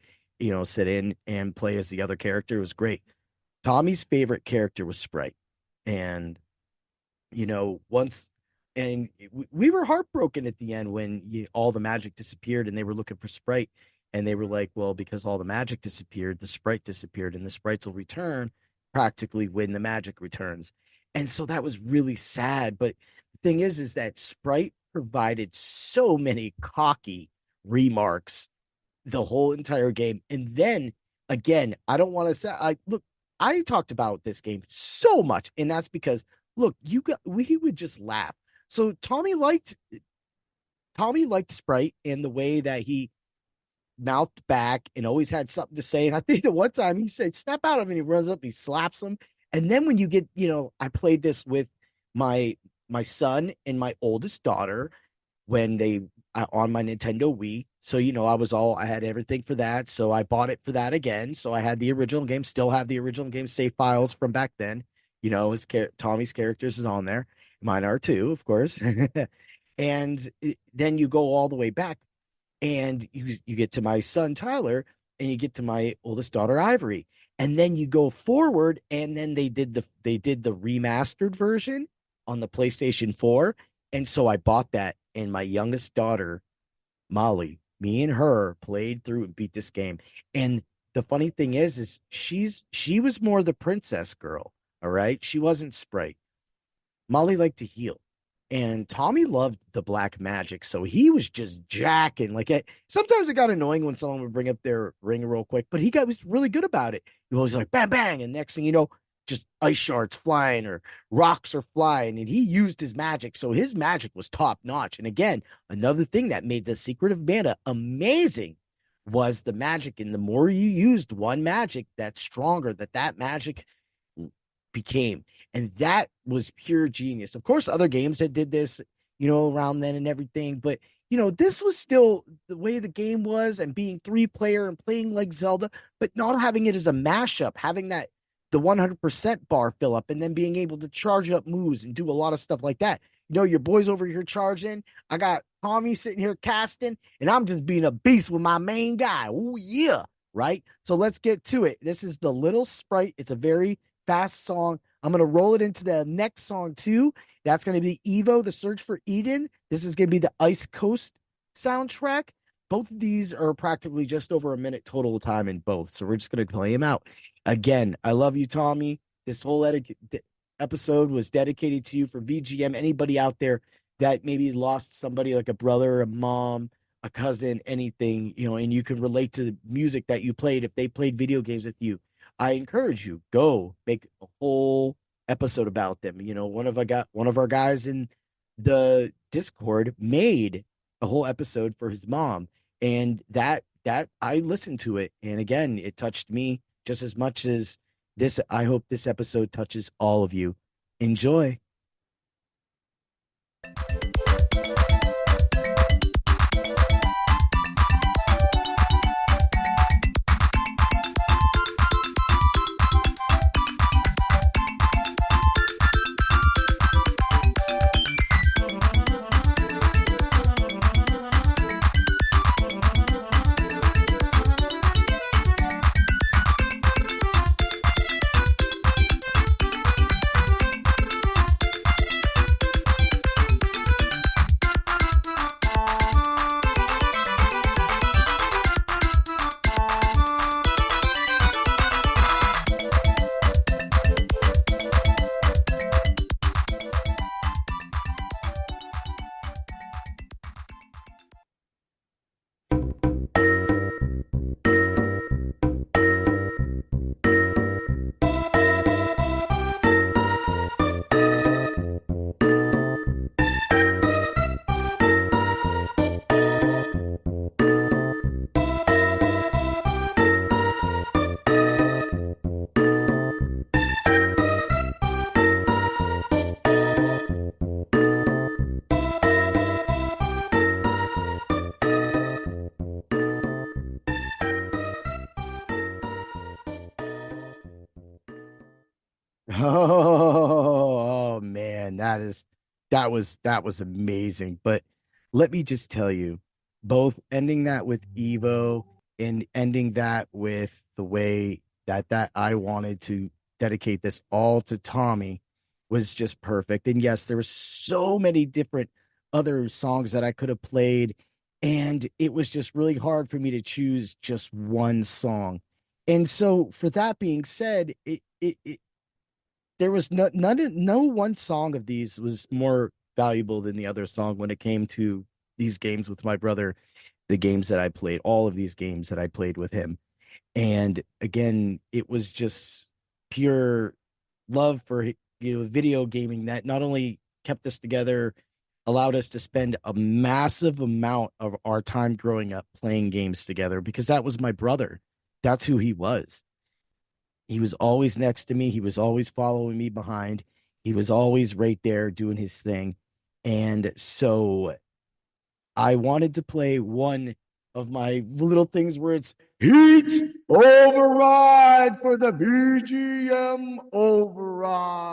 sit in and play as the other character. It was great. Tommy's favorite character was Sprite. And, once, and we were heartbroken at the end when all the magic disappeared and they were looking for Sprite. And they were like, well, because all the magic disappeared, the Sprite disappeared, and the Sprites will return practically when the magic returns. And so that was really sad. But the thing is that Sprite provided so many cocky remarks the whole entire game. And then again, I don't want to say, I talked about this game so much, and that's because look, we would just laugh. So Tommy liked Sprite and the way that he mouthed back and always had something to say. And I think at one time he said, "Snap out of him," and he runs up, he slaps him. And then when you get, I played this with my son and my oldest daughter when they on my Nintendo Wii. So, I had everything for that. So I bought it for that again. So I had the original game, still have the original game save files from back then. Tommy's characters is on there. Mine are too, of course. And then you go all the way back and you get to my son, Tyler, and you get to my oldest daughter, Ivory. And then you go forward, and then they did the remastered version on the PlayStation 4. And so I bought that, and my youngest daughter, Molly, me and her played through and beat this game. And the funny thing is she was more the princess girl. All right. She wasn't Sprite. Molly liked to heal. And Tommy loved the black magic, so he was just jacking. Sometimes it got annoying when someone would bring up their ring real quick, but was really good about it. He was like, bang, bang, and next thing you know, just ice shards flying or rocks are flying, and he used his magic, so his magic was top notch. And again, another thing that made the Secret of Mana amazing was the magic, and the more you used one magic, that stronger that magic became. And that was pure genius. Of course, other games that did this, around then and everything. But, this was still the way the game was, and being 3-player and playing like Zelda, but not having it as a mashup, having the 100% bar fill up and then being able to charge up moves and do a lot of stuff like that. Your boys over here charging. I got Tommy sitting here casting, and I'm just being a beast with my main guy. Oh, yeah. Right. So let's get to it. This is the Little Sprite. It's a very fast song. I'm going to roll it into the next song too. That's going to be Evo, The Search for Eden. This is going to be the Ice Coast soundtrack. Both of these are practically just over a minute total time in both. So we're just going to play them out. Again, I love you, Tommy. This whole episode was dedicated to you for VGM. Anybody out there that maybe lost somebody like a brother, a mom, a cousin, anything, and you can relate to the music that you played if they played video games with you. I encourage you, go make a whole episode about them. One of our guys in the Discord made a whole episode for his mom, and that I listened to it, and again, it touched me just as much as this. I hope this episode touches all of you. Enjoy. Oh, man, that was amazing. But let me just tell you, both ending that with Evo and ending that with the way that I wanted to dedicate this all to Tommy was just perfect. And yes, there were so many different other songs that I could have played, and it was just really hard for me to choose just one song. And so, for that being said, it there was no one song of these was more valuable than the other song when it came to these games with my brother, the games that I played, all of these games that I played with him. And again, it was just pure love for video gaming that not only kept us together, allowed us to spend a massive amount of our time growing up playing games together, because that was my brother. That's who he was. He was always next to me. He was always following me behind. He was always right there doing his thing. And so I wanted to play one of my little things where it's Heat Override for the VGM Override.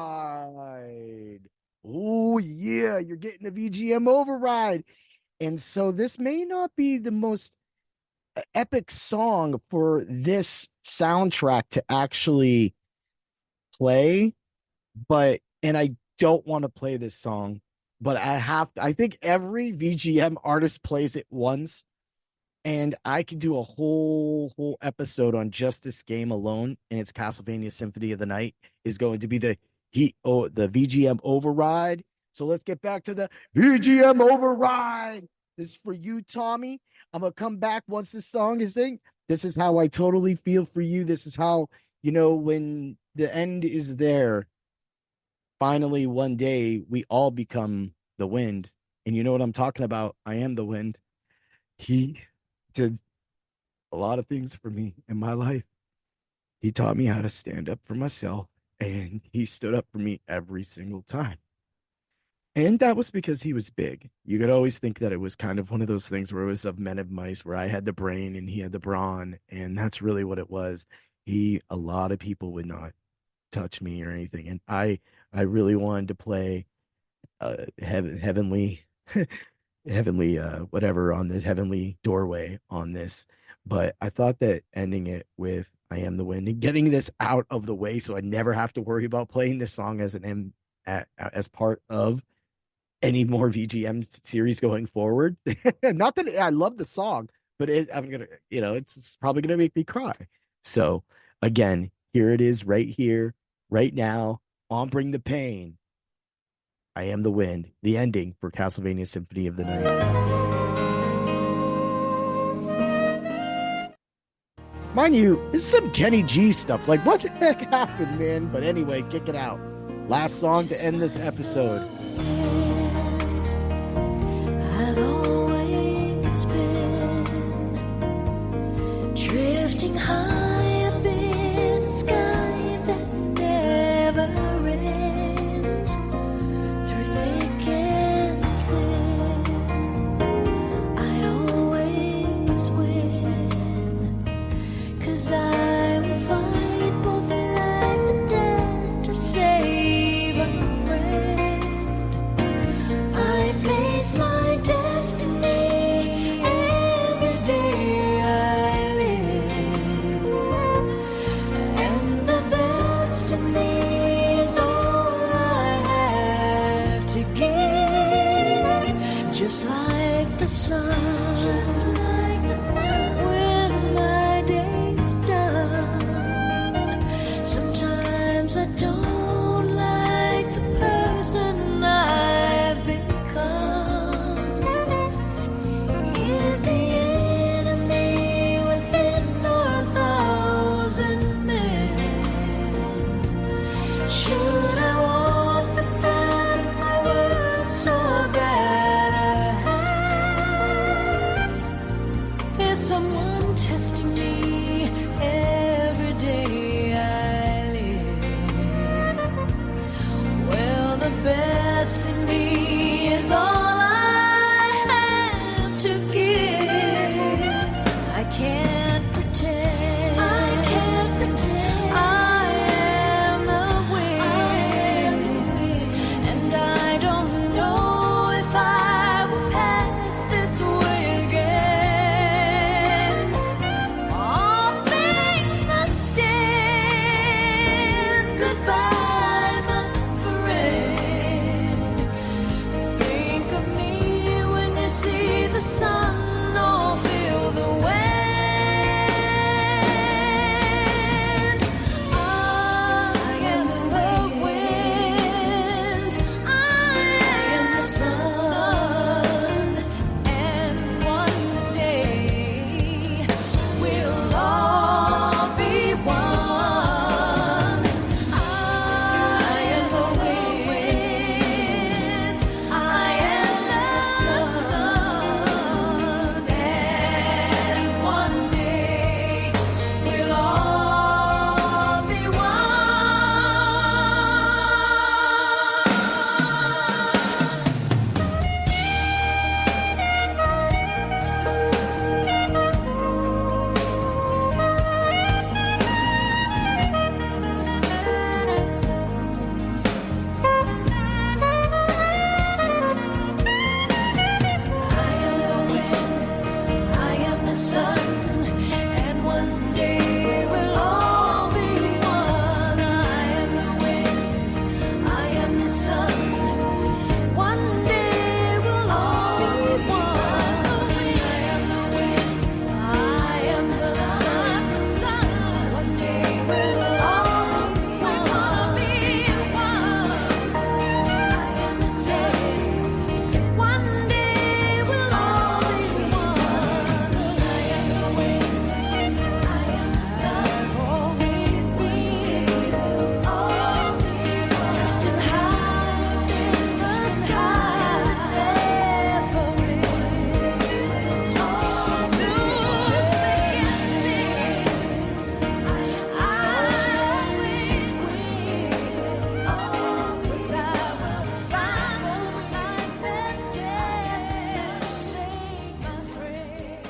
Oh, yeah, you're getting a VGM Override. And so this may not be the most epic song for this soundtrack to actually play, but and I don't want to play this song, but I think every VGM artist plays it once, and I could do a whole episode on just this game alone, and it's Castlevania Symphony of the Night is going to be the VGM Override. So let's get back to the VGM Override. This is for you, Tommy. I'm gonna come back once this song is in. This is how I totally feel for you. This is how, when the end is there, finally one day we all become the wind. And you know what I'm talking about? I am the wind. He did a lot of things for me in my life. He taught me how to stand up for myself, and he stood up for me every single time. And that was because he was big. You could always think that it was kind of one of those things where it was of men of mice, where I had the brain and he had the brawn, and that's really what it was. A lot of people would not touch me or anything, and I really wanted to play heavenly, heavenly, whatever on the heavenly doorway on this, but I thought that ending it with "I Am the Wind" and getting this out of the way, so I never have to worry about playing this song as part of any more VGM series going forward. Not that I love the song, but it's probably gonna make me cry. So again, here it is, right here, right now, on Bring the Pain. I Am the Wind, the ending for Castlevania Symphony of the Night. Mind you, this is some Kenny G stuff. Like, what the heck happened, man? But anyway, kick it out. Last song to end this episode. I've always been drifting high up in a sky that never ends. Through thick and thin, I always win, 'cause I will fight both life and death to save a friend. I face my destiny every day I live, and the best of me is all I have to give. Just like the sun, when my day's done. Sometimes I don't like the person I've become. Is the enemy within or 1,000 men? Should I walk the path of my words so bad I have? It's a see the sun or feel the wind. I am the wind. I am the sun. And one day we'll all be one. I am the wind. I am the sun. And one day we'll all be one. I am the wind, I am the sun, and one day we'll all be one. I am the wind, I am the sun, one day we'll all be one. I am the wind, I am the sun, one day we'll all be one. I am the sun. One day we'll all be one. I am the wind, I am the sun, always be. We'll all be one. Drifting high in the sky, separate. All through thick and thin. I always will. Always I will find life and death. Save my friend.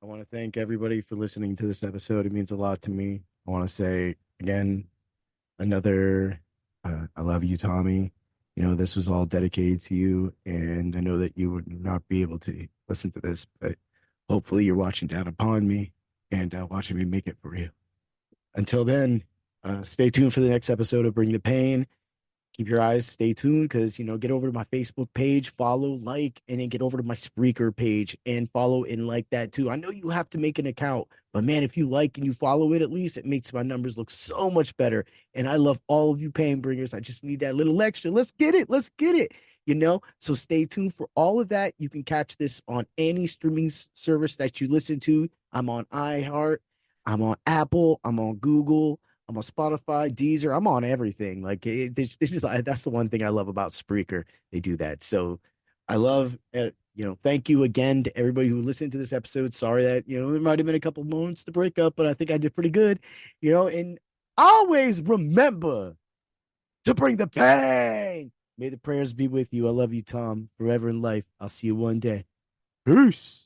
I want to thank everybody for listening to this episode. It means a lot to me. I want to say again, another, I love you, Tommy. You know, this was all dedicated to you, and I know that you would not be able to listen to this, but hopefully you're watching down upon me and watching me make it for you. Until then, stay tuned for the next episode of Bring the Pain. Keep your eyes, stay tuned, because, get over to my Facebook page, follow, like, and then get over to my Spreaker page and follow and like that too. I know you have to make an account, but man, if you like and you follow it, at least it makes my numbers look so much better. And I love all of you pain bringers. I just need that little extra. Let's get it. Let's get it. So stay tuned for all of that. You can catch this on any streaming service that you listen to. I'm on iHeart, I'm on Apple, I'm on Google, I'm on Spotify, Deezer. I'm on everything. Like this is that's the one thing I love about Spreaker. They do that. So I love thank you again to everybody who listened to this episode. Sorry that there might have been a couple moments to break up, but I think I did pretty good. And always remember to bring the pain. May the prayers be with you. I love you, Tom, forever in life. I'll see you one day. Peace.